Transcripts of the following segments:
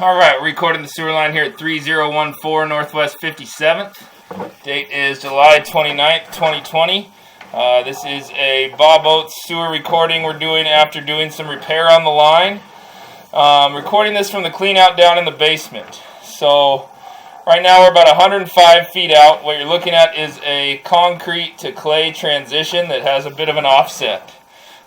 Alright, we're recording the sewer line here at 3014 Northwest 57th. Date is July 29th, 2020. This is a Bob Oates sewer recording we're doing after doing some repair on the line. Recording this from the clean out down in the basement. So, right now we're about 105 feet out. What you're looking at is a concrete to clay transition that has a bit of an offset.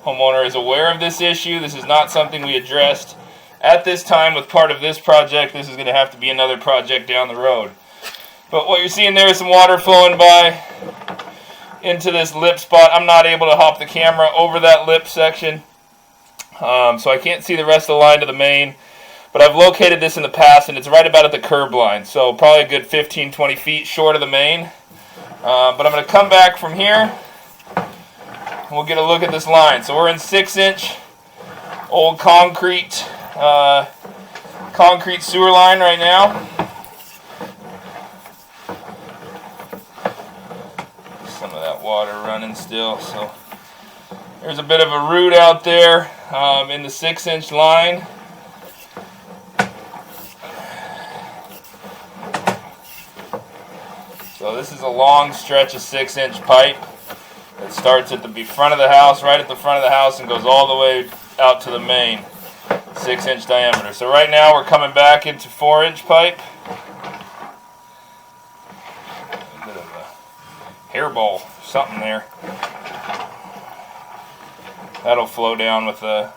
Homeowner is aware of this issue. This is not something we addressed at this time with part of this project. This is going to have to be another project down the road. But what you're seeing there is some water flowing by into this lip spot. I'm not able to hop the camera over that lip section, so I can't see the rest of the line to the main. But I've located this in the past, and it's right about at the curb line, so probably a good 15-20 feet short of the main. But I'm going to come back from here, and we'll get a look at this line. So we're in 6-inch old concrete sewer line right now. Some of that water running still, so there's a bit of a root out there in the 6-inch line. So this is a long stretch of 6-inch pipe that starts at the front of the house, right at the front of the house, and goes all the way out to the main. 6-inch diameter. So right now we're coming back into 4-inch pipe. A bit of a hairball, something there. That'll flow down with a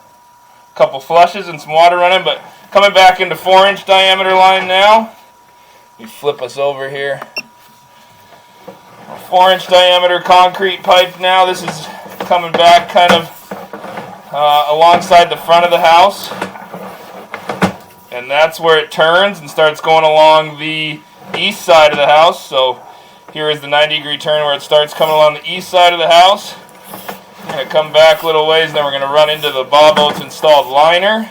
couple flushes and some water running, but coming back into 4-inch diameter line now. You flip us over here. 4-inch diameter concrete pipe now. This is coming back kind of alongside the front of the house, and that's where it turns and starts going along the east side of the house. So here is the 90-degree turn where it starts coming along the east side of the house. We're going to come back a little ways, and then we're going to run into the Bob Oates installed liner.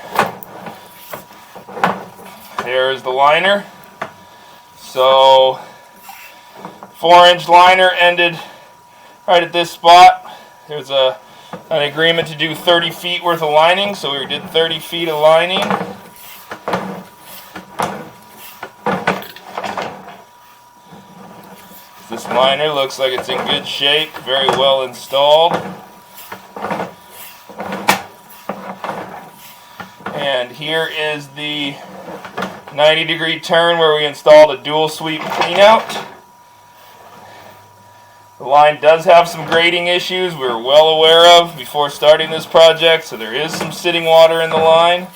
There's the liner. So 4-inch liner ended right at this spot. There's an agreement to do 30 feet worth of lining, so we did 30 feet of lining. This liner looks like it's in good shape, very well installed. And here is the 90-degree turn where we installed a dual sweep cleanout. The line does have some grading issues we were well aware of before starting this project, so there is some sitting water in the line.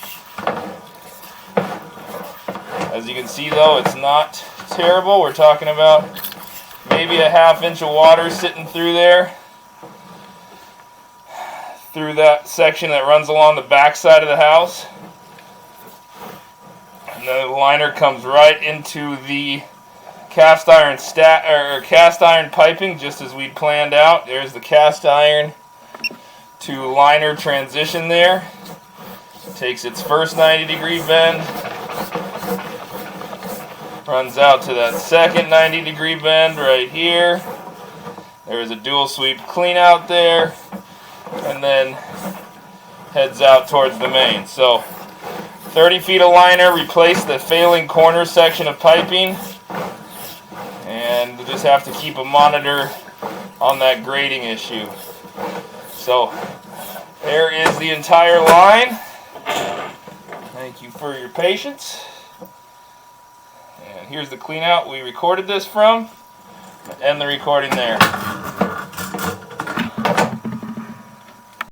As you can see though, it's not terrible. We're talking about maybe a half-inch of water sitting through there, through that section that runs along the back side of the house. And then the liner comes right into the cast iron piping, just as we'd planned out. There's the cast iron to liner transition there. Takes its first 90-degree bend, runs out to that second 90-degree bend right here. There's a dual sweep clean out there, and then heads out towards the main. So 30 feet of liner, replace the failing corner section of piping. And we'll just have to keep a monitor on that grading issue. So there is the entire line. Thank you for your patience. And here's the clean out we recorded this from. End the recording there.